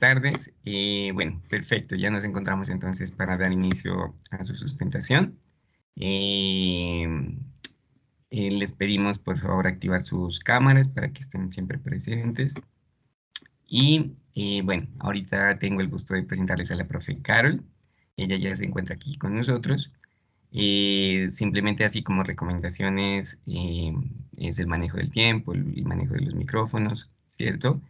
tardes. Bueno, perfecto, ya nos encontramos entonces para dar inicio a su sustentación. Eh, Les pedimos por favor activar sus cámaras para que estén siempre presentes. Y bueno, ahorita tengo el gusto de presentarles a la profe Carol. Ella ya se encuentra aquí con nosotros. Simplemente así como recomendaciones es el manejo del tiempo, el manejo de los micrófonos, ¿cierto?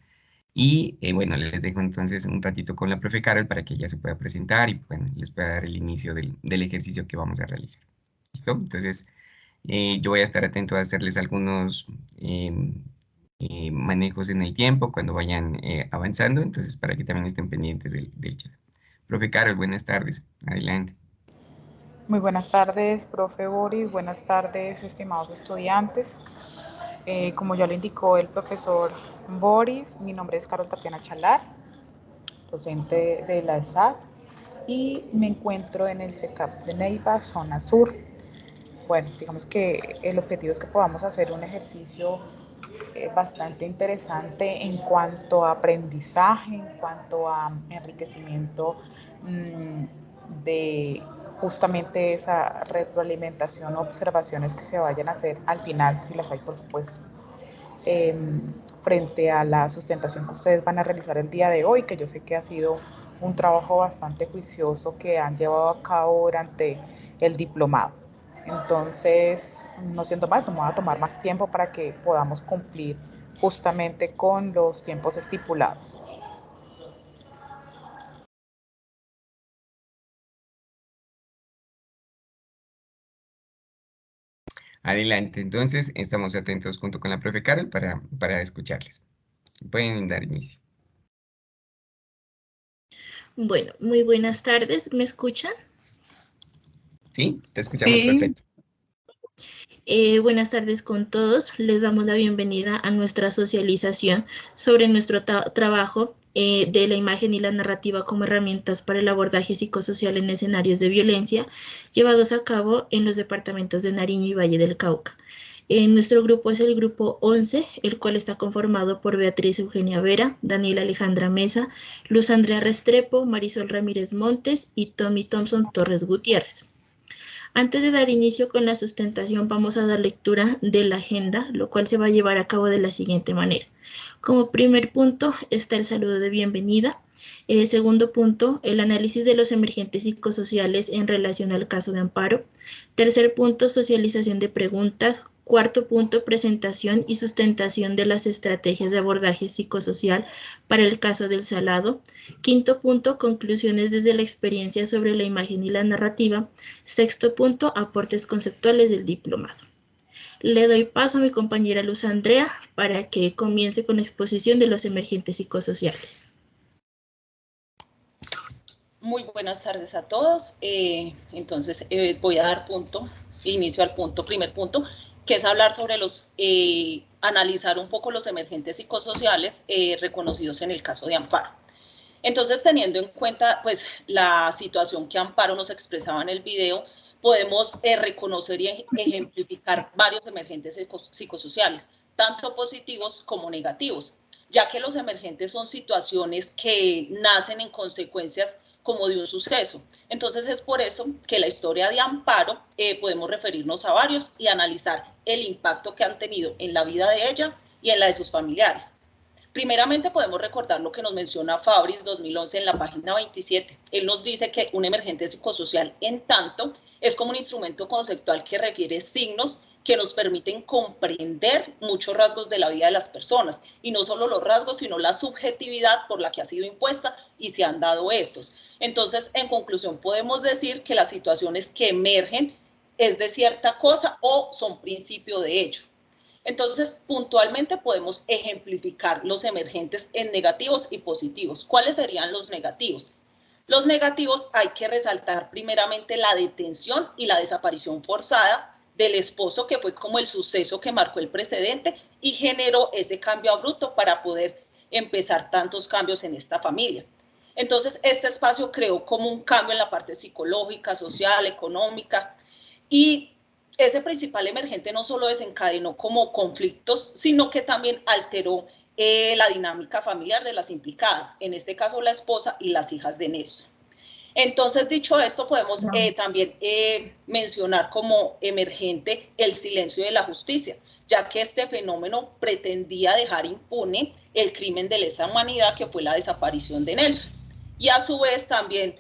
Y bueno, les dejo entonces un ratito con la profe Carol para que ella se pueda presentar y bueno, les pueda dar el inicio del ejercicio que vamos a realizar. ¿Listo? Entonces, yo voy a estar atento a hacerles algunos manejos en el tiempo cuando vayan avanzando, entonces para que también estén pendientes del chat. Profe Carol, buenas tardes. Adelante. Muy buenas tardes, profe Boris. Buenas tardes, estimados estudiantes. Como ya lo indicó el profesor Boris, mi nombre es Carol Tapiana Chalar, docente de la ESAT, y me encuentro en el CECAP de Neiva, zona sur. Bueno, digamos que el objetivo es que podamos hacer un ejercicio bastante interesante en cuanto a aprendizaje, en cuanto a enriquecimiento de justamente esa retroalimentación o observaciones que se vayan a hacer al final, si las hay por supuesto, frente a la sustentación que ustedes van a realizar el día de hoy, que yo sé que ha sido un trabajo bastante juicioso que han llevado a cabo durante el diplomado. Entonces, no siendo más, no me voy a tomar más tiempo para que podamos cumplir justamente con los tiempos estipulados. Adelante, entonces estamos atentos junto con la profe Carol para escucharles. Pueden dar inicio. Bueno, muy buenas tardes, ¿me escuchan? Sí, te escuchamos perfecto. Buenas tardes con todos, les damos la bienvenida a nuestra socialización sobre nuestro trabajo de la imagen y la narrativa como herramientas para el abordaje psicosocial en escenarios de violencia llevados a cabo en los departamentos de Nariño y Valle del Cauca. Nuestro grupo es el grupo 11, el cual está conformado por Beatriz Eugenia Vera, Daniela Alejandra Mesa, Luz Andrea Restrepo, Marisol Ramírez Montes y Tommy Thompson Torres Gutiérrez. Antes de dar inicio con la sustentación, vamos a dar lectura de la agenda, lo cual se va a llevar a cabo de la siguiente manera. Como primer punto está el saludo de bienvenida. Segundo punto, el análisis de los emergentes psicosociales en relación al caso de Amparo. Tercer punto, socialización de preguntas. Cuarto punto, presentación y sustentación de las estrategias de abordaje psicosocial para el caso del Salado. Quinto punto, conclusiones desde la experiencia sobre la imagen y la narrativa. Sexto punto, aportes conceptuales del diplomado. Le doy paso a mi compañera Luz Andrea para que comience con la exposición de los emergentes psicosociales. Muy buenas tardes a todos. Entonces voy a dar inicio al primer punto, que es hablar sobre analizar un poco los emergentes psicosociales reconocidos en el caso de Amparo. Entonces, teniendo en cuenta pues, la situación que Amparo nos expresaba en el video, podemos reconocer y ejemplificar varios emergentes psicosociales, tanto positivos como negativos, ya que los emergentes son situaciones que nacen en consecuencias como de un suceso. Entonces es por eso que la historia de Amparo podemos referirnos a varios y analizar el impacto que han tenido en la vida de ella y en la de sus familiares. Primeramente podemos recordar lo que nos menciona Fabris 2011 en la página 27. Él nos dice que un emergente psicosocial en tanto es como un instrumento conceptual que refiere signos que nos permiten comprender muchos rasgos de la vida de las personas, y no solo los rasgos, sino la subjetividad por la que ha sido impuesta y se han dado estos. Entonces, en conclusión, podemos decir que las situaciones que emergen es de cierta cosa o son principio de ello. Entonces, puntualmente podemos ejemplificar los emergentes en negativos y positivos. ¿Cuáles serían los negativos? Los negativos hay que resaltar primeramente la detención y la desaparición forzada del esposo, que fue como el suceso que marcó el precedente y generó ese cambio abrupto para poder empezar tantos cambios en esta familia. Entonces, este espacio creó como un cambio en la parte psicológica, social, económica, y ese principal emergente no solo desencadenó como conflictos, sino que también alteró la dinámica familiar de las implicadas, en este caso la esposa y las hijas de Nelson. Entonces, dicho esto, podemos también mencionar como emergente el silencio de la justicia, ya que este fenómeno pretendía dejar impune el crimen de lesa humanidad que fue la desaparición de Nelson. Y a su vez también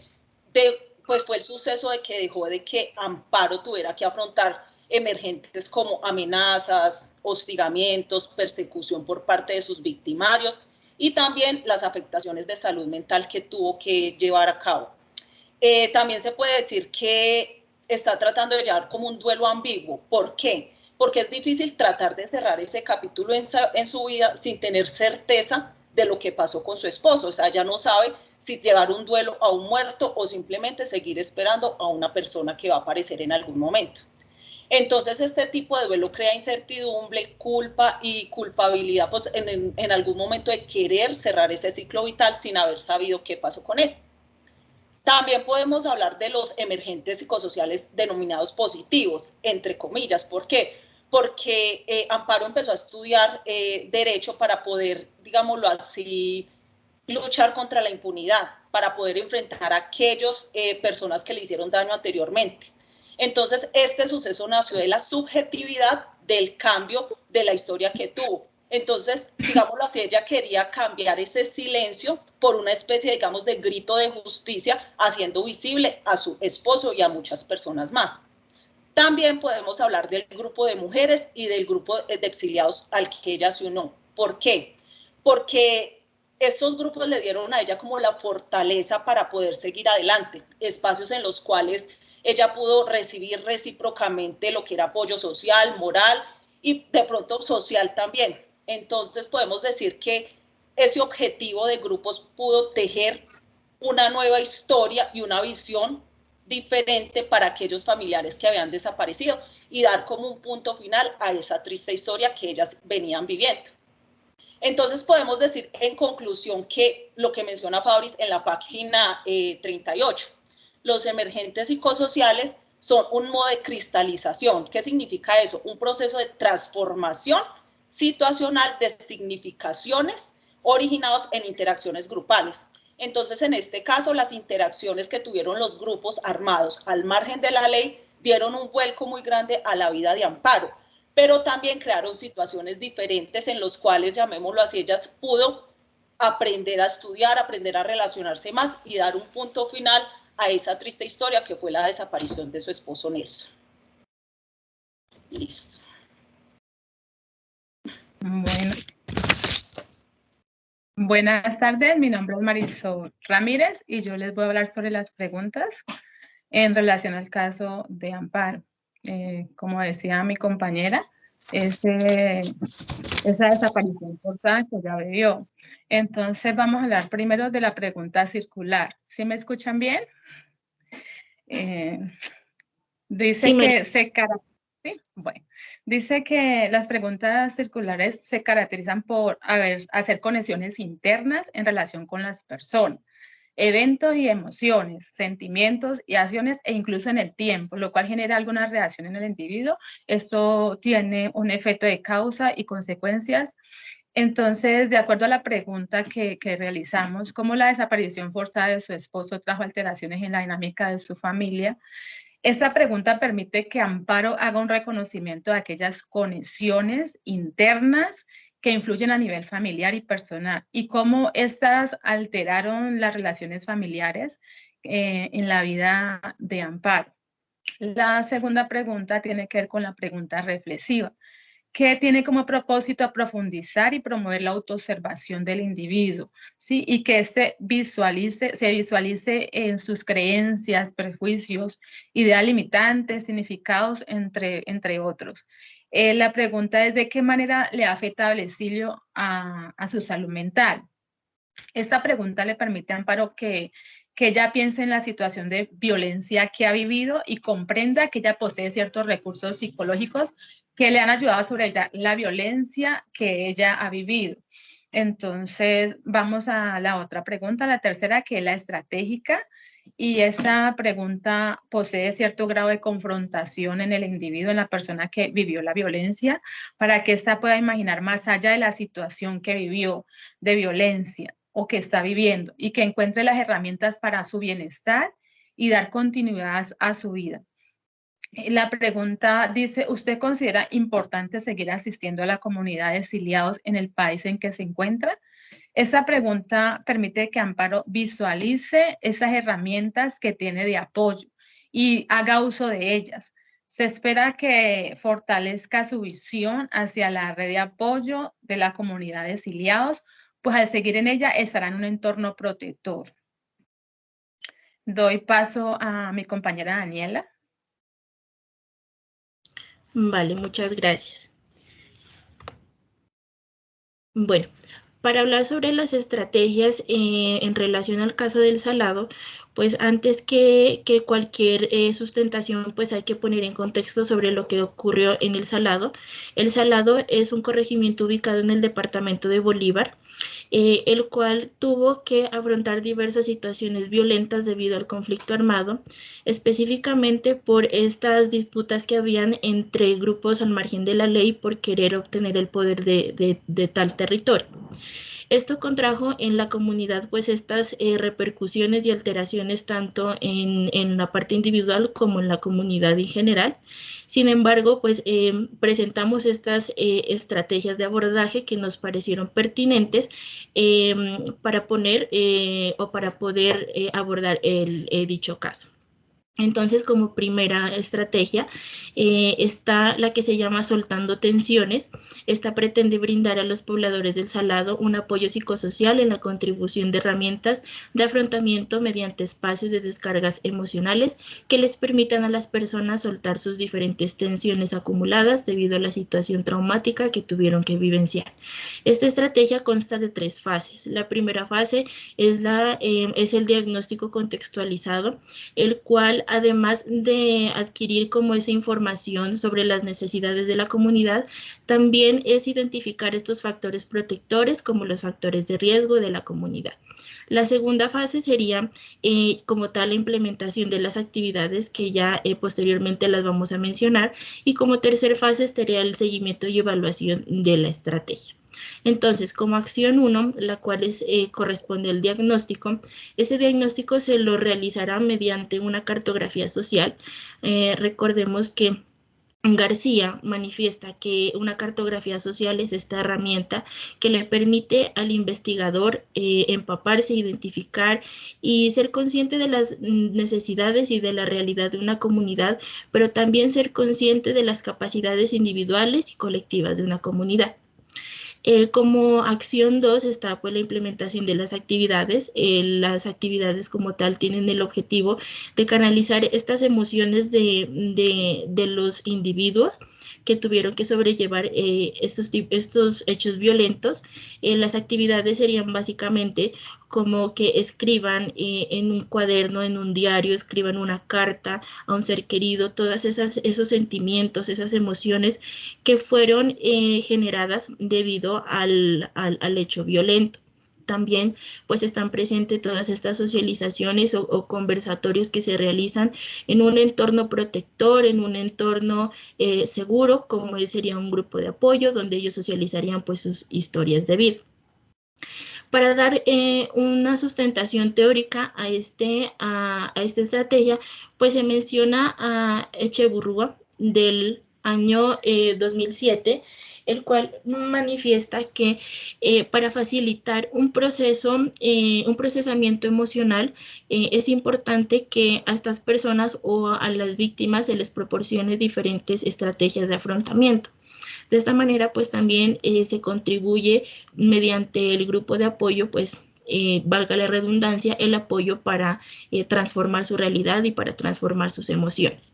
pues fue el suceso de que dejó de que Amparo tuviera que afrontar emergentes como amenazas, hostigamientos, persecución por parte de sus victimarios y también las afectaciones de salud mental que tuvo que llevar a cabo. También se puede decir que está tratando de llevar como un duelo ambiguo. ¿Por qué? Porque es difícil tratar de cerrar ese capítulo en su vida sin tener certeza de lo que pasó con su esposo. O sea, ella no sabe si llevar un duelo a un muerto o simplemente seguir esperando a una persona que va a aparecer en algún momento. Entonces, este tipo de duelo crea incertidumbre, culpa y culpabilidad pues, en algún momento de querer cerrar ese ciclo vital sin haber sabido qué pasó con él. También podemos hablar de los emergentes psicosociales denominados positivos, entre comillas. ¿Por qué? Porque Amparo empezó a estudiar Derecho para poder, digámoslo así, luchar contra la impunidad, para poder enfrentar a aquellas personas que le hicieron daño anteriormente. Entonces, este suceso nació de la subjetividad del cambio de la historia que tuvo. Entonces, digámoslo así, ella quería cambiar ese silencio por una especie, digamos, de grito de justicia, haciendo visible a su esposo y a muchas personas más. También podemos hablar del grupo de mujeres y del grupo de exiliados al que ella se unió. ¿Por qué? Porque estos grupos le dieron a ella como la fortaleza para poder seguir adelante, espacios en los cuales ella pudo recibir recíprocamente lo que era apoyo social, moral y de pronto social también. Entonces podemos decir que ese objetivo de grupos pudo tejer una nueva historia y una visión diferente para aquellos familiares que habían desaparecido y dar como un punto final a esa triste historia que ellas venían viviendo. Entonces podemos decir en conclusión que lo que menciona Fabris en la página 38, los emergentes psicosociales son un modo de cristalización. ¿Qué significa eso? Un proceso de transformación situacional de significaciones originados en interacciones grupales. Entonces, en este caso, las interacciones que tuvieron los grupos armados al margen de la ley dieron un vuelco muy grande a la vida de Amparo, pero también crearon situaciones diferentes en las cuales, llamémoslo así, ella pudo aprender a estudiar, aprender a relacionarse más y dar un punto final a esa triste historia que fue la desaparición de su esposo Nelson. Listo. Bueno. Buenas tardes, mi nombre es Marisol Ramírez y yo les voy a hablar sobre las preguntas en relación al caso de Amparo. Como decía mi compañera, esa desaparición forzada que ya vivió. Entonces vamos a hablar primero de la pregunta circular. ¿Sí me escuchan bien? Dice sí, que se caracteriza. ¿Sí? Bueno, dice que las preguntas circulares se caracterizan por hacer conexiones internas en relación con las personas, eventos y emociones, sentimientos y acciones e incluso en el tiempo, lo cual genera alguna reacción en el individuo. Esto tiene un efecto de causa y consecuencias. Entonces, de acuerdo a la pregunta que realizamos, ¿cómo la desaparición forzada de su esposo trajo alteraciones en la dinámica de su familia? Esta pregunta permite que Amparo haga un reconocimiento de aquellas conexiones internas que influyen a nivel familiar y personal y cómo estas alteraron las relaciones familiares en la vida de Amparo. La segunda pregunta tiene que ver con la pregunta reflexiva, que tiene como propósito profundizar y promover la autoobservación del individuo, ¿sí? Y que se visualice en sus creencias, prejuicios, ideas limitantes, significados, entre otros. La pregunta es: ¿de qué manera le ha afectado el exilio a su salud mental? Esta pregunta le permite a Amparo que ella piense en la situación de violencia que ha vivido y comprenda que ella posee ciertos recursos psicológicos que le han ayudado a sobrellevar la violencia que ella ha vivido. Entonces, vamos a la otra pregunta, la tercera, que es la estratégica, y esta pregunta posee cierto grado de confrontación en el individuo, en la persona que vivió la violencia, para que ésta pueda imaginar más allá de la situación que vivió de violencia o que está viviendo y que encuentre las herramientas para su bienestar y dar continuidad a su vida. La pregunta dice, ¿usted considera importante seguir asistiendo a la comunidad de exiliados en el país en que se encuentra? Esta pregunta permite que Amparo visualice esas herramientas que tiene de apoyo y haga uso de ellas. Se espera que fortalezca su visión hacia la red de apoyo de la comunidad de exiliados, pues al seguir en ella estará en un entorno protector. Doy paso a mi compañera Daniela. Vale, muchas gracias. Bueno, para hablar sobre las estrategias en relación al caso del Salado, pues antes que cualquier sustentación, pues hay que poner en contexto sobre lo que ocurrió en el Salado. El Salado es un corregimiento ubicado en el departamento de Bolívar, el cual tuvo que afrontar diversas situaciones violentas debido al conflicto armado, específicamente por estas disputas que habían entre grupos al margen de la ley por querer obtener el poder de tal territorio. Esto contrajo en la comunidad pues estas repercusiones y alteraciones tanto en la parte individual como en la comunidad en general. Sin embargo, pues presentamos estas estrategias de abordaje que nos parecieron pertinentes para poner o para poder abordar dicho caso. Entonces, como primera estrategia, está la que se llama Soltando Tensiones. Esta pretende brindar a los pobladores del Salado un apoyo psicosocial en la contribución de herramientas de afrontamiento mediante espacios de descargas emocionales que les permitan a las personas soltar sus diferentes tensiones acumuladas debido a la situación traumática que tuvieron que vivenciar. Esta estrategia consta de 3 fases. La primera fase es el diagnóstico contextualizado, el cual, además de adquirir como esa información sobre las necesidades de la comunidad, también es identificar estos factores protectores como los factores de riesgo de la comunidad. La segunda fase sería como tal la implementación de las actividades que ya posteriormente las vamos a mencionar, y como tercera fase estaría el seguimiento y evaluación de la estrategia. Entonces, como acción 1, la cual corresponde al diagnóstico, ese diagnóstico se lo realizará mediante una cartografía social. Recordemos que García manifiesta que una cartografía social es esta herramienta que le permite al investigador empaparse, identificar y ser consciente de las necesidades y de la realidad de una comunidad, pero también ser consciente de las capacidades individuales y colectivas de una comunidad. Como acción 2 está pues la implementación de las actividades. Las actividades como tal tienen el objetivo de canalizar estas emociones de los individuos que tuvieron que sobrellevar estos hechos violentos. Las actividades serían básicamente como que escriban en un cuaderno, en un diario, escriban una carta a un ser querido, todos esos sentimientos, esas emociones que fueron generadas debido al hecho violento. También pues están presentes todas estas socializaciones o conversatorios que se realizan en un entorno protector, en un entorno seguro, como sería un grupo de apoyo, donde ellos socializarían pues sus historias de vida. Para dar una sustentación teórica a esta estrategia, pues se menciona a Echeburrúa del año 2007, el cual manifiesta que para facilitar un procesamiento emocional, es importante que a estas personas o a las víctimas se les proporcione diferentes estrategias de afrontamiento. De esta manera, pues también se contribuye mediante el grupo de apoyo, pues valga la redundancia, el apoyo para transformar su realidad y para transformar sus emociones.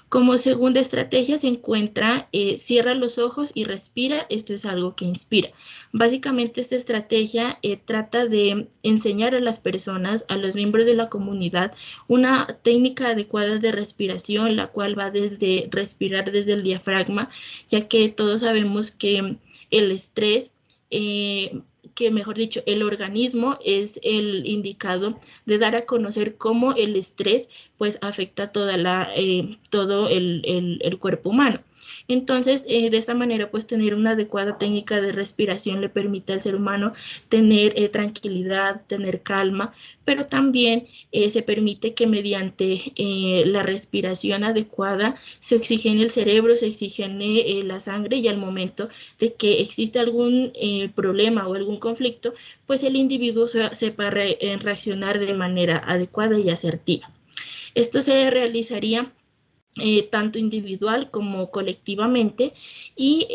Como segunda estrategia se encuentra cierra los ojos y respira. Esto es algo que inspira. Básicamente esta estrategia trata de enseñar a las personas, a los miembros de la comunidad, una técnica adecuada de respiración, la cual va desde respirar desde el diafragma, ya que todos sabemos que el estrés mejor dicho, el organismo es el indicado de dar a conocer cómo el estrés pues afecta todo el cuerpo humano. Entonces, de esta manera, pues tener una adecuada técnica de respiración le permite al ser humano tener tranquilidad, tener calma, pero también se permite que mediante la respiración adecuada se oxigene el cerebro, se oxigene la sangre, y al momento de que existe algún problema o algún conflicto, pues el individuo sepa reaccionar de manera adecuada y asertiva. Esto se realizaría tanto individual como colectivamente, y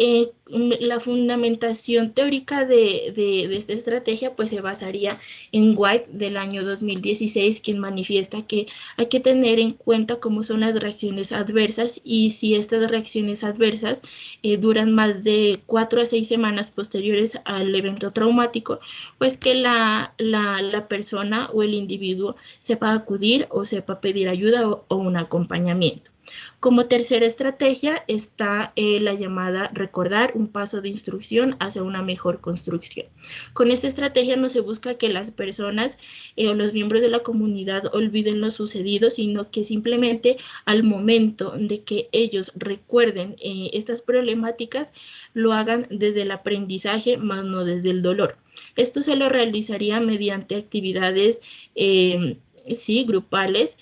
la fundamentación teórica de esta estrategia pues se basaría en White del año 2016, quien manifiesta que hay que tener en cuenta cómo son las reacciones adversas, y si estas reacciones adversas duran más de 4 a 6 semanas posteriores al evento traumático, pues que la persona o el individuo sepa acudir o sepa pedir ayuda o un acompañamiento. Como tercera estrategia está la llamada recordar, un paso de instrucción hacia una mejor construcción. Con esta estrategia no se busca que las personas o los miembros de la comunidad olviden lo sucedido, sino que simplemente al momento de que ellos recuerden estas problemáticas, lo hagan desde el aprendizaje, más no desde el dolor. Esto se lo realizaría mediante actividades sí, grupales.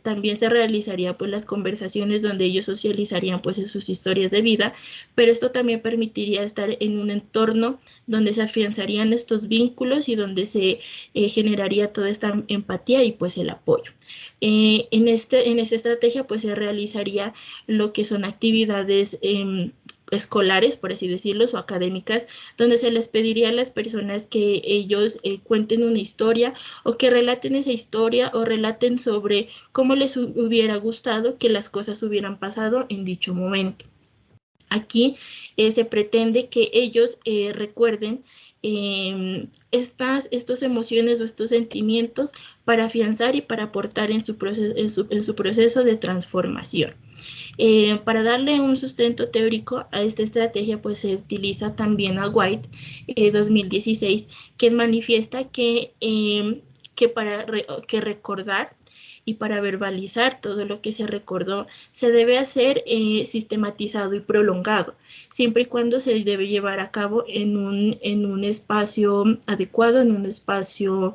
También se realizaría pues las conversaciones donde ellos socializarían pues sus historias de vida, pero esto también permitiría estar en un entorno donde se afianzarían estos vínculos y donde se generaría toda esta empatía y pues el apoyo. En esta estrategia pues se realizaría lo que son actividades escolares, por así decirlo, o académicas, donde se les pediría a las personas que ellos cuenten una historia o que relaten esa historia o relaten sobre cómo les hubiera gustado que las cosas hubieran pasado en dicho momento. Aquí se pretende que ellos recuerden estas emociones o estos sentimientos para afianzar y para aportar en su proceso de transformación. Para darle un sustento teórico a esta estrategia, pues se utiliza también a White 2016, quien manifiesta que recordar y para verbalizar todo lo que se recordó se debe hacer sistematizado y prolongado, siempre y cuando se debe llevar a cabo en un espacio adecuado, en un espacio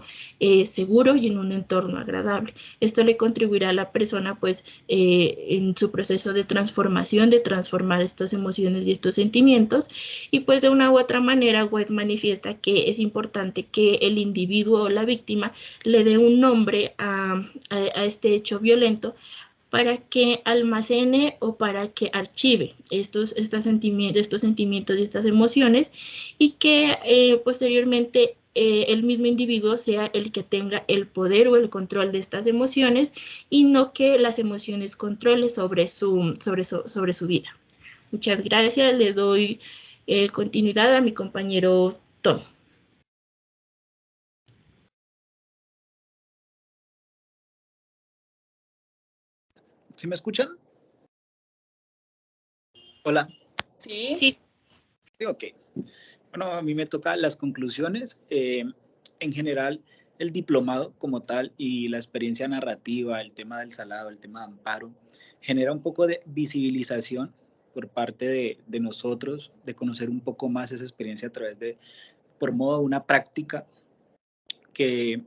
seguro y en un entorno agradable. Esto le contribuirá a la persona pues en su proceso de transformación, de transformar estas emociones y estos sentimientos, y pues de una u otra manera White manifiesta que es importante que el individuo o la víctima le dé un nombre a este hecho violento para que almacene o para que archive estos sentimientos y estas emociones, y que posteriormente el mismo individuo sea el que tenga el poder o el control de estas emociones, y no que las emociones controlen sobre su vida. Muchas gracias. Le doy continuidad a mi compañero Tom. ¿Sí me escuchan? Hola. Sí. Sí. Sí, ok. Bueno, a mí me toca las conclusiones. En general, el diplomado como tal y la experiencia narrativa, el tema del salado, el tema de amparo, genera un poco de visibilización por parte de nosotros, de conocer un poco más esa experiencia a través por modo de una práctica que,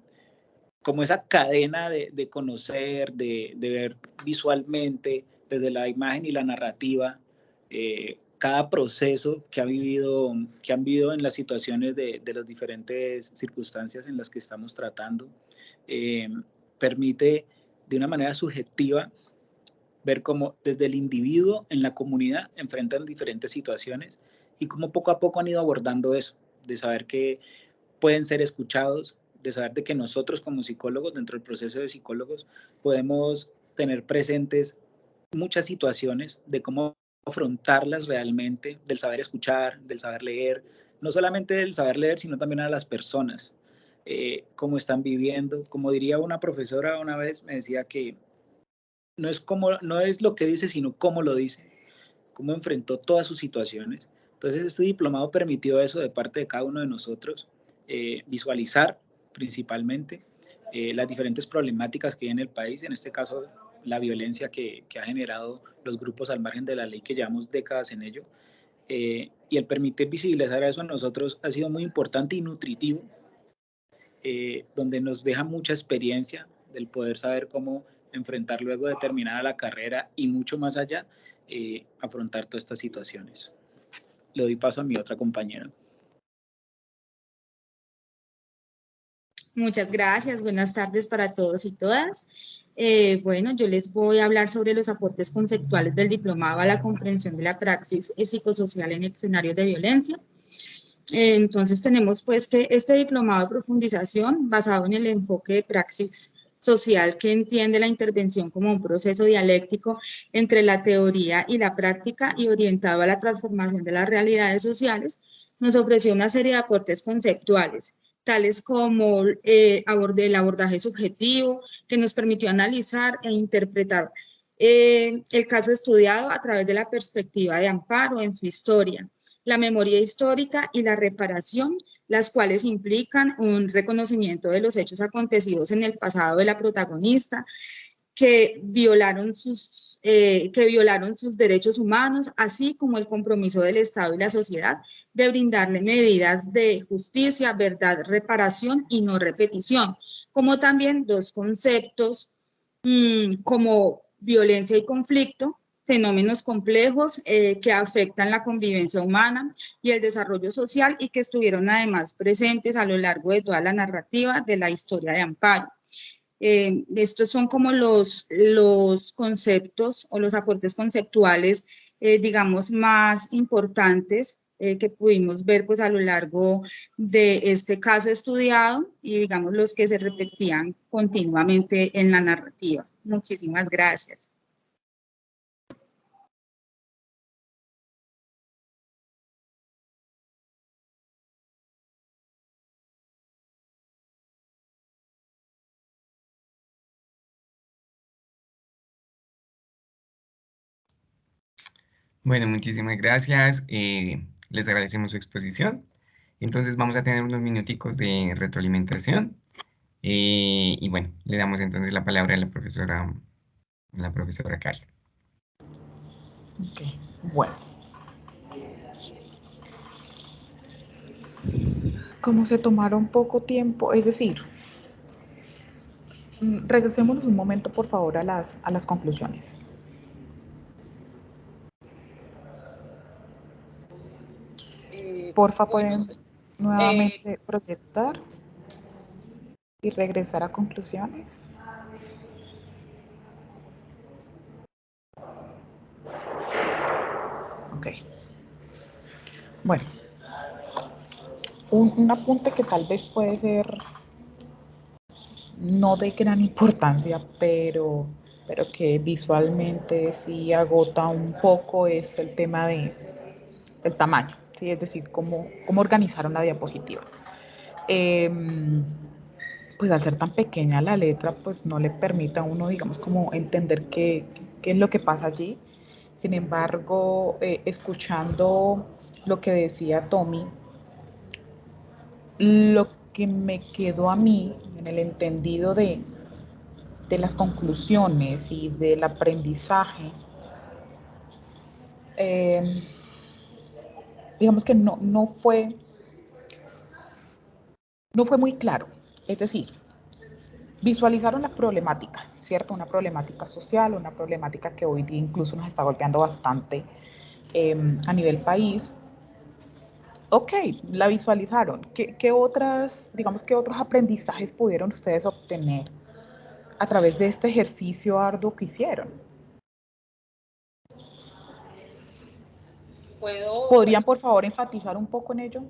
como esa cadena de conocer, de ver visualmente desde la imagen y la narrativa, cada proceso que han vivido en las situaciones de las diferentes circunstancias en las que estamos tratando, permite de una manera subjetiva ver cómo desde el individuo en la comunidad enfrentan diferentes situaciones y cómo poco a poco han ido abordando eso, de saber que pueden ser escuchados, de saber de que nosotros como psicólogos, dentro del proceso de psicólogos, podemos tener presentes muchas situaciones de cómo afrontarlas realmente, del saber escuchar, del saber leer, no solamente del saber leer, sino también a las personas, cómo están viviendo. Como diría una profesora una vez, me decía que no es lo que dice, sino cómo lo dice, cómo enfrentó todas sus situaciones. Entonces, este diplomado permitió eso de parte de cada uno de nosotros, visualizar principalmente las diferentes problemáticas que hay en el país, en este caso la violencia que ha generado los grupos al margen de la ley, que llevamos décadas en ello, y el permitir visibilizar eso a nosotros ha sido muy importante y nutritivo, donde nos deja mucha experiencia del poder saber cómo enfrentar luego de terminada la carrera y mucho más allá, afrontar todas estas situaciones. Le doy paso a mi otra compañera. Muchas gracias, buenas tardes para todos y todas. Bueno, yo les voy a hablar sobre los aportes conceptuales del diplomado a la comprensión de la praxis psicosocial en escenarios de violencia. Entonces tenemos pues que este diplomado de profundización basado en el enfoque de praxis social que entiende la intervención como un proceso dialéctico entre la teoría y la práctica y orientado a la transformación de las realidades sociales, nos ofreció una serie de aportes conceptuales, tales como el abordaje subjetivo, que nos permitió analizar e interpretar el caso estudiado a través de la perspectiva de Amparo en su historia, la memoria histórica y la reparación, las cuales implican un reconocimiento de los hechos acontecidos en el pasado de la protagonista, que violaron sus derechos humanos, así como el compromiso del Estado y la sociedad de brindarle medidas de justicia, verdad, reparación y no repetición, como también dos conceptos como violencia y conflicto, fenómenos complejos que afectan la convivencia humana y el desarrollo social y que estuvieron además presentes a lo largo de toda la narrativa de la historia de Amparo. Estos son como los conceptos o los aportes conceptuales, digamos, más importantes que pudimos ver pues a lo largo de este caso estudiado y digamos los que se repetían continuamente en la narrativa. Muchísimas gracias. Bueno, muchísimas gracias. Les agradecemos su exposición. Entonces vamos a tener unos minuticos de retroalimentación. Y bueno, le damos entonces la palabra a la profesora Carla. Okay. Bueno. Como se tomaron poco tiempo, es decir, regresémonos un momento por favor a las conclusiones. Porfa, pueden nuevamente proyectar y regresar a conclusiones. Ok. Bueno, un apunte que tal vez puede ser no de gran importancia, pero que visualmente sí agota un poco es el tema del tamaño, ¿sí? Es decir, cómo organizar una diapositiva. Pues al ser tan pequeña la letra, pues no le permite a uno, digamos, como entender qué es lo que pasa allí. Sin embargo, escuchando lo que decía Tommy, lo que me quedó a mí en el entendido de las conclusiones y del aprendizaje, digamos que no fue muy claro. Es decir, visualizaron la problemática, ¿cierto? Una problemática social, una problemática que hoy día incluso nos está golpeando bastante a nivel país. Ok, la visualizaron. ¿Qué otros aprendizajes pudieron ustedes obtener a través de este ejercicio arduo que hicieron? ¿Podrían, por favor, enfatizar un poco en ello?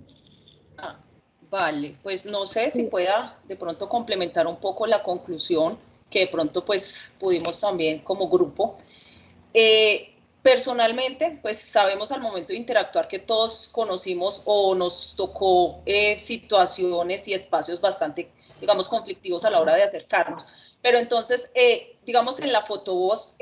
Vale, pues no sé si pueda de pronto complementar un poco la conclusión que de pronto pues pudimos también como grupo. Personalmente, pues sabemos al momento de interactuar que todos conocimos o nos tocó situaciones y espacios bastante, digamos, conflictivos a la hora de acercarnos. Pero entonces, digamos, en la fotovoz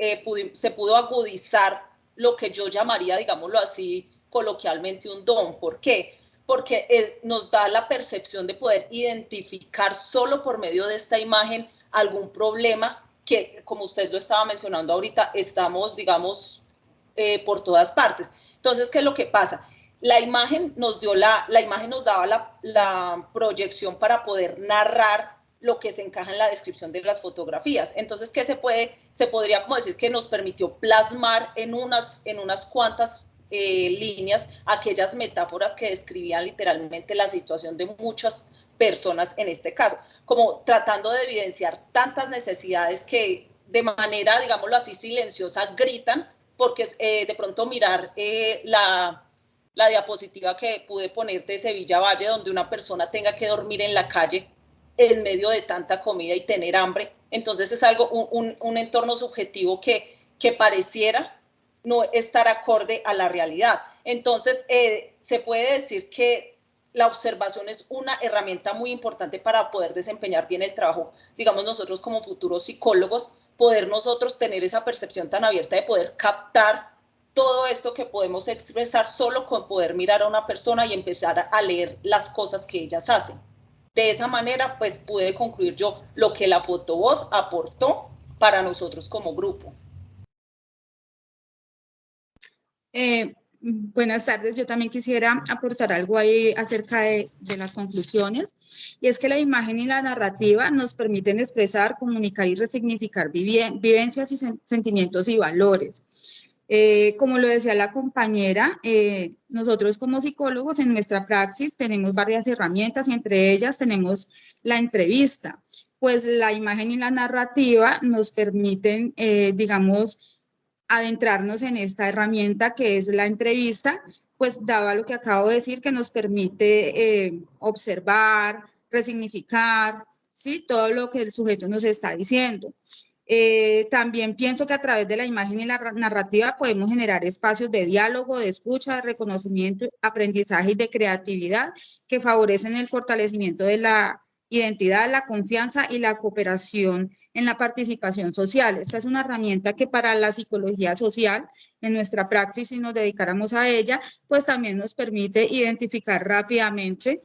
se pudo agudizar lo que yo llamaría, digámoslo así, coloquialmente un don. ¿Por qué? porque nos da la percepción de poder identificar solo por medio de esta imagen algún problema que, como usted lo estaba mencionando ahorita, estamos, digamos, por todas partes. Entonces, ¿qué es lo que pasa? La imagen nos daba la proyección para poder narrar lo que se encaja en la descripción de las fotografías. Entonces, ¿qué se podría como decir que nos permitió plasmar en unas cuantas líneas aquellas metáforas que describían literalmente la situación de muchas personas en este caso, como tratando de evidenciar tantas necesidades que de manera, digámoslo así, silenciosa gritan, porque de pronto mirar la diapositiva que pude poner de Sevilla Valle, donde una persona tenga que dormir en la calle en medio de tanta comida y tener hambre, entonces es algo, un entorno subjetivo que pareciera no estar acorde a la realidad. Entonces, se puede decir que la observación es una herramienta muy importante para poder desempeñar bien el trabajo, digamos nosotros como futuros psicólogos, poder nosotros tener esa percepción tan abierta de poder captar todo esto que podemos expresar solo con poder mirar a una persona y empezar a leer las cosas que ellas hacen. De esa manera, pues pude concluir yo lo que la fotovoz aportó para nosotros como grupo. Buenas tardes, yo también quisiera aportar algo ahí acerca de las conclusiones, y es que la imagen y la narrativa nos permiten expresar, comunicar y resignificar vivencias y sentimientos y valores. Como lo decía la compañera, nosotros como psicólogos en nuestra praxis tenemos varias herramientas y entre ellas tenemos la entrevista, pues la imagen y la narrativa nos permiten, digamos, adentrarnos en esta herramienta que es la entrevista, pues dado lo que acabo de decir, que nos permite observar, resignificar, ¿sí? Todo lo que el sujeto nos está diciendo. También pienso que a través de la imagen y la narrativa podemos generar espacios de diálogo, de escucha, de reconocimiento, aprendizaje y de creatividad que favorecen el fortalecimiento de la identidad, la confianza y la cooperación en la participación social. Esta es una herramienta que para la psicología social, en nuestra praxis, si nos dedicáramos a ella, pues también nos permite identificar rápidamente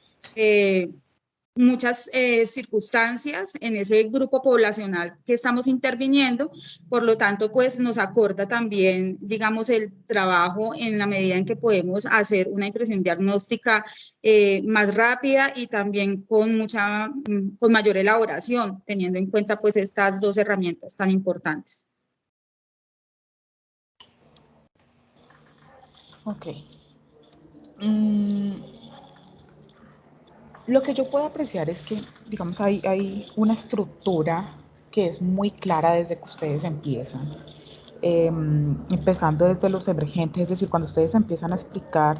muchas circunstancias en ese grupo poblacional que estamos interviniendo, por lo tanto, pues nos acorta también, digamos, el trabajo en la medida en que podemos hacer una impresión diagnóstica más rápida y también con mayor elaboración, teniendo en cuenta pues estas dos herramientas tan importantes. Ok. Lo que yo puedo apreciar es que, digamos, hay una estructura que es muy clara desde que ustedes empiezan, empezando desde los emergentes, es decir, cuando ustedes empiezan a explicar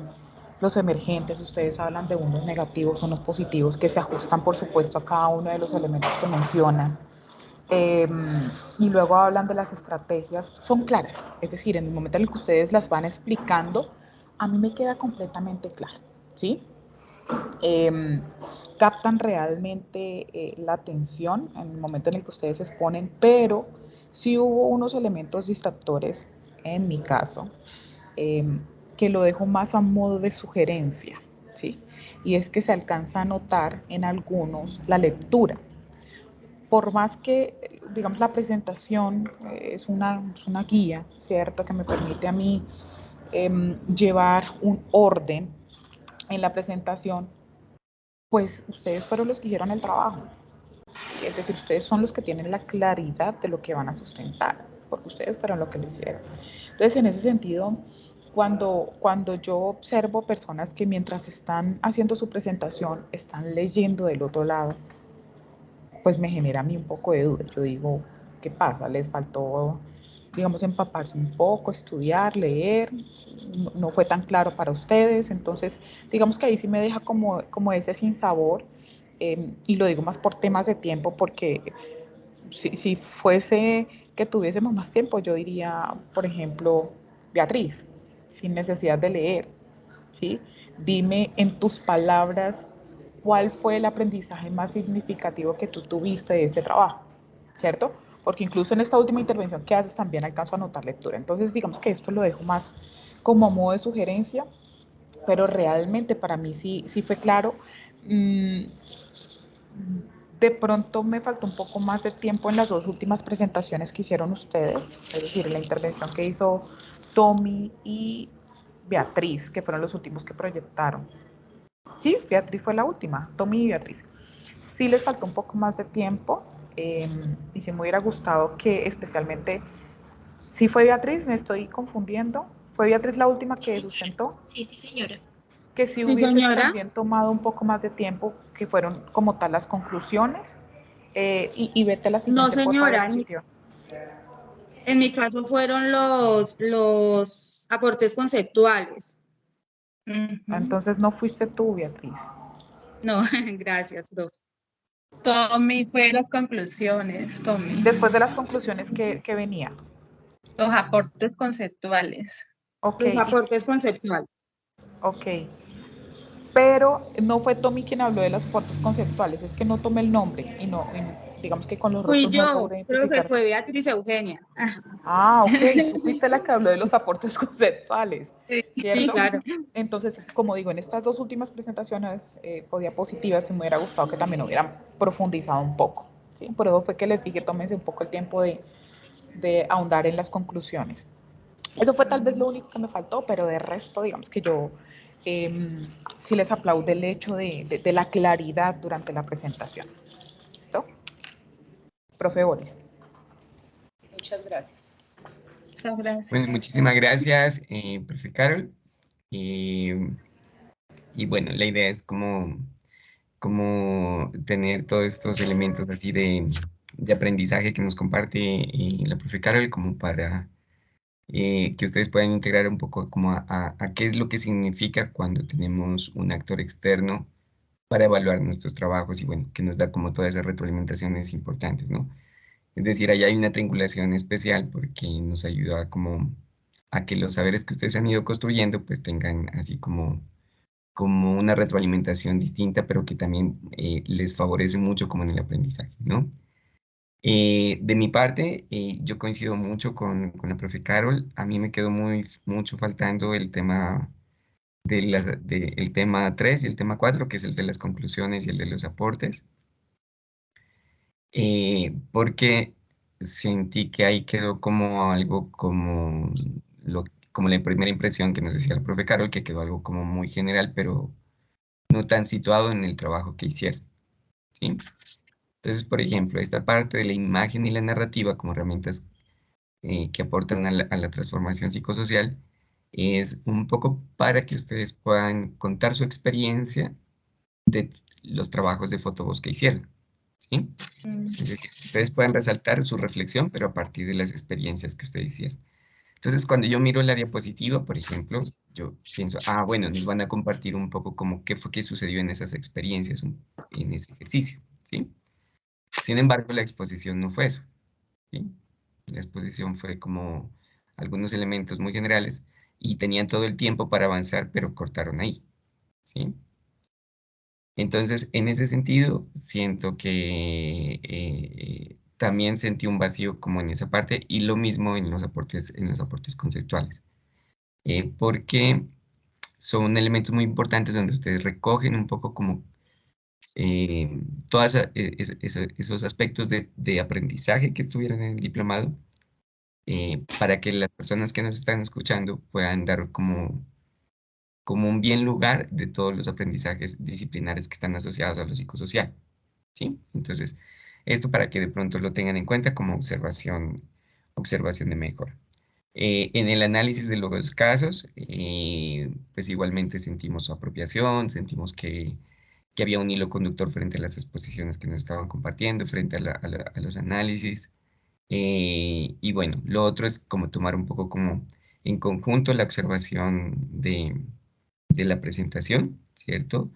los emergentes, ustedes hablan de unos negativos, unos positivos, que se ajustan, por supuesto, a cada uno de los elementos que mencionan, y luego hablan de las estrategias, son claras, es decir, en el momento en el que ustedes las van explicando, a mí me queda completamente claro, ¿sí? Captan realmente la atención en el momento en el que ustedes exponen, pero sí hubo unos elementos distractores, en mi caso, que lo dejo más a modo de sugerencia, ¿sí? Y es que se alcanza a notar en algunos la lectura. Por más que, digamos, la presentación es una guía, ¿cierto? Que me permite a mí llevar un orden en la presentación, pues ustedes fueron los que hicieron el trabajo. Es decir, ustedes son los que tienen la claridad de lo que van a sustentar, porque ustedes fueron los que lo hicieron. Entonces, en ese sentido, cuando yo observo personas que mientras están haciendo su presentación, están leyendo del otro lado, pues me genera a mí un poco de duda. Yo digo, ¿qué pasa? Les faltó, digamos, empaparse un poco, estudiar, leer, no fue tan claro para ustedes, entonces digamos que ahí sí me deja como ese sinsabor, y lo digo más por temas de tiempo, porque si fuese que tuviésemos más tiempo, yo diría, por ejemplo, Beatriz, sin necesidad de leer, ¿sí? Dime en tus palabras cuál fue el aprendizaje más significativo que tú tuviste de este trabajo, ¿cierto? Porque incluso en esta última intervención que haces también alcanzo a notar lectura. Entonces, digamos que esto lo dejo más como a modo de sugerencia, pero realmente para mí sí fue claro. De pronto me faltó un poco más de tiempo en las dos últimas presentaciones que hicieron ustedes, es decir, en la intervención que hizo Tommy y Beatriz, que fueron los últimos que proyectaron. Sí, Beatriz fue la última, Tommy y Beatriz. Sí les faltó un poco más de tiempo, y sí me hubiera gustado que especialmente, ¿sí fue Beatriz? ¿Me estoy confundiendo? ¿Fue Beatriz la última que sustentó? Sí, señora. Que si Sí, hubiese señora. también tomado un poco más de tiempo, que fueron como tal las conclusiones, y vete a la siguiente, No, señora. por favor, En mi caso fueron los aportes conceptuales. Entonces no fuiste tú, Beatriz. No, gracias, profe. Tommy fue las conclusiones, Tommy. Después de las conclusiones que venía. Los aportes conceptuales. Okay. Los aportes conceptuales. Ok. Pero no fue Tommy quien habló de los aportes conceptuales, es que no tomé el nombre y digamos que con los Fui rostros no yo, logré creo que identificar. fue Beatriz Eugenia. Ah, ok, tú fuiste la que habló de los aportes conceptuales, ¿cierto? Sí, claro. Entonces, como digo, en estas dos últimas presentaciones o diapositivas, me hubiera gustado que también hubieran profundizado un poco, ¿sí? Por eso fue que les dije, tómense un poco el tiempo de ahondar en las conclusiones. Eso fue tal vez lo único que me faltó, pero de resto, digamos que yo sí les aplaudo el hecho de la claridad durante la presentación. ¿Listo? Profe Boris. Muchas gracias. Muchas gracias. Bueno, muchísimas gracias, profe Carol. Y bueno, la idea es como tener todos estos elementos así de aprendizaje que nos comparte la profe Carol, como para que ustedes puedan integrar un poco como a qué es lo que significa cuando tenemos un actor externo para evaluar nuestros trabajos y bueno, que nos da como todas esas retroalimentaciones importantes, ¿no? Es decir, ahí hay una triangulación especial porque nos ayuda como a que los saberes que ustedes han ido construyendo pues tengan así como una retroalimentación distinta, pero que también les favorece mucho como en el aprendizaje, ¿no? De mi parte, yo coincido mucho con la profe Carol. A mí me quedó mucho faltando el tema el tema 3 y el tema 4, que es el de las conclusiones y el de los aportes, porque sentí que ahí quedó como algo como la primera impresión que nos decía la profe Carol, que quedó algo como muy general, pero no tan situado en el trabajo que hicieron, ¿sí? Entonces, por ejemplo, esta parte de la imagen y la narrativa como herramientas que aportan a la transformación psicosocial es un poco para que ustedes puedan contar su experiencia de los trabajos de fotovoz que hicieron, ¿sí? Es decir, ustedes pueden resaltar su reflexión, pero a partir de las experiencias que ustedes hicieron. Entonces, cuando yo miro la diapositiva, por ejemplo, yo pienso, bueno, nos van a compartir un poco como qué fue que sucedió en esas experiencias, en ese ejercicio, ¿sí? Sin embargo, la exposición no fue eso, ¿sí? La exposición fue como algunos elementos muy generales y tenían todo el tiempo para avanzar, pero cortaron ahí, ¿sí? Entonces, en ese sentido, siento que también sentí un vacío como en esa parte y lo mismo en los aportes conceptuales, porque son elementos muy importantes donde ustedes recogen un poco como todos esos aspectos de aprendizaje que estuvieron en el diplomado, para que las personas que nos están escuchando puedan dar como un bien lugar de todos los aprendizajes disciplinares que están asociados a lo psicosocial, ¿sí? Entonces, esto para que de pronto lo tengan en cuenta como observación de mejora. En el análisis de los casos, pues igualmente sentimos su apropiación, sentimos que había un hilo conductor frente a las exposiciones que nos estaban compartiendo, frente a los análisis. Y bueno, lo otro es como tomar un poco como en conjunto la observación de la presentación, ¿cierto?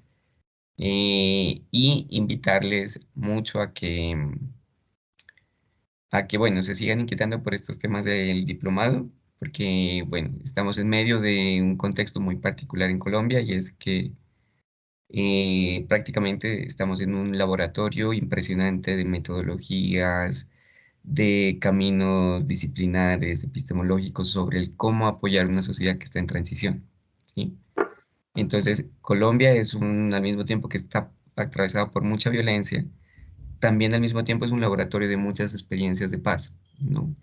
Y invitarles mucho bueno, se sigan inquietando por estos temas del diplomado, porque, bueno, estamos en medio de un contexto muy particular en Colombia y es que prácticamente estamos en un laboratorio impresionante de metodologías, de caminos disciplinares, epistemológicos sobre el cómo apoyar una sociedad que está en transición, ¿sí? Entonces, Colombia es al mismo tiempo que está atravesado por mucha violencia, también al mismo tiempo es un laboratorio de muchas experiencias de paz, ¿no?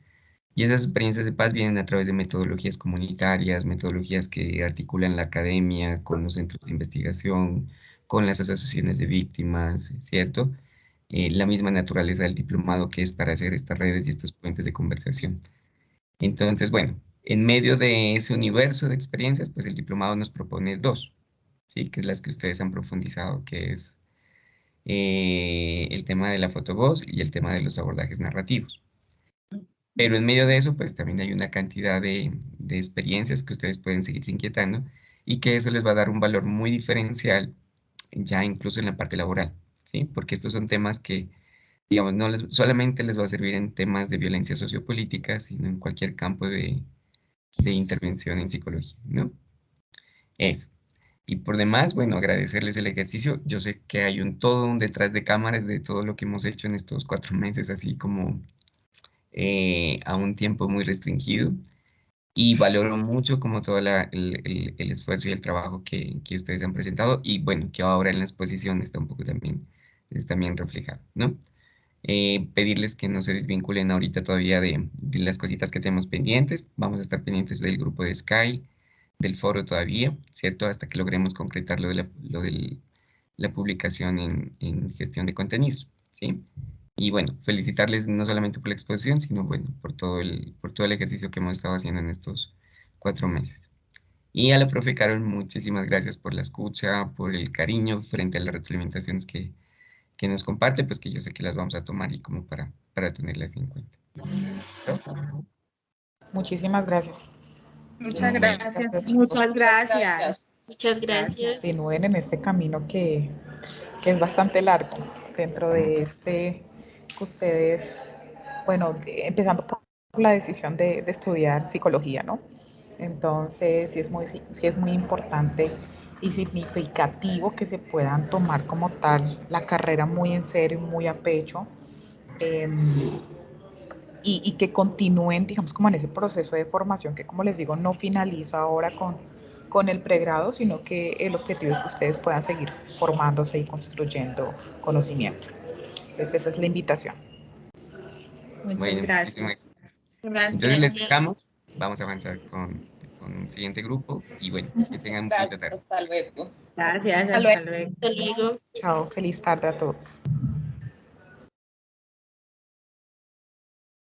Y esas experiencias de paz vienen a través de metodologías comunitarias, metodologías que articulan la academia con los centros de investigación, con las asociaciones de víctimas, ¿cierto? La misma naturaleza del diplomado que es para hacer estas redes y estos puentes de conversación. Entonces, bueno, en medio de ese universo de experiencias, pues el diplomado nos propone dos, ¿sí? Que es las que ustedes han profundizado, que es el tema de la fotovoz y el tema de los abordajes narrativos. Pero en medio de eso, pues también hay una cantidad de experiencias que ustedes pueden seguirse inquietando y que eso les va a dar un valor muy diferencial ya incluso en la parte laboral, ¿sí? Porque estos son temas que, digamos, no solamente les va a servir en temas de violencia sociopolítica, sino en cualquier campo de intervención en psicología, ¿no? Eso. Y por demás, bueno, agradecerles el ejercicio. Yo sé que hay todo un detrás de cámaras de todo lo que hemos hecho en estos 4 meses, así como a un tiempo muy restringido. Y valoro mucho como todo el esfuerzo y el trabajo que ustedes han presentado y bueno, que ahora en la exposición está un poco también, es también reflejado, ¿no? Pedirles que no se desvinculen ahorita todavía de las cositas que tenemos pendientes. Vamos a estar pendientes del grupo de Sky, del foro todavía, ¿cierto? Hasta que logremos concretar lo de la publicación en gestión de contenidos, ¿sí? Y bueno, felicitarles no solamente por la exposición, sino bueno, por todo el ejercicio que hemos estado haciendo en estos 4 meses. Y a la profe Carol, muchísimas gracias por la escucha, por el cariño frente a las retroalimentaciones que nos comparte, pues que yo sé que las vamos a tomar y como para tenerlas en cuenta. Muchísimas gracias. Muchas gracias. Muchas gracias. Muchas gracias. Continúen en este camino que es bastante largo dentro de este que ustedes, bueno, empezando por la decisión de estudiar psicología, ¿no? Entonces, sí es muy importante y significativo que se puedan tomar como tal la carrera muy en serio, muy a pecho, y que continúen, digamos, como en ese proceso de formación que, como les digo, no finaliza ahora con el pregrado, sino que el objetivo es que ustedes puedan seguir formándose y construyendo conocimiento. Entonces, esa es la invitación. Muchas Bueno, gracias. Entonces les dejamos, vamos a avanzar con el siguiente grupo y bueno, que tengan un bonita tarde. Hasta luego. Gracias, Hasta hasta luego. luego. Hasta luego. Chao, feliz tarde a todos.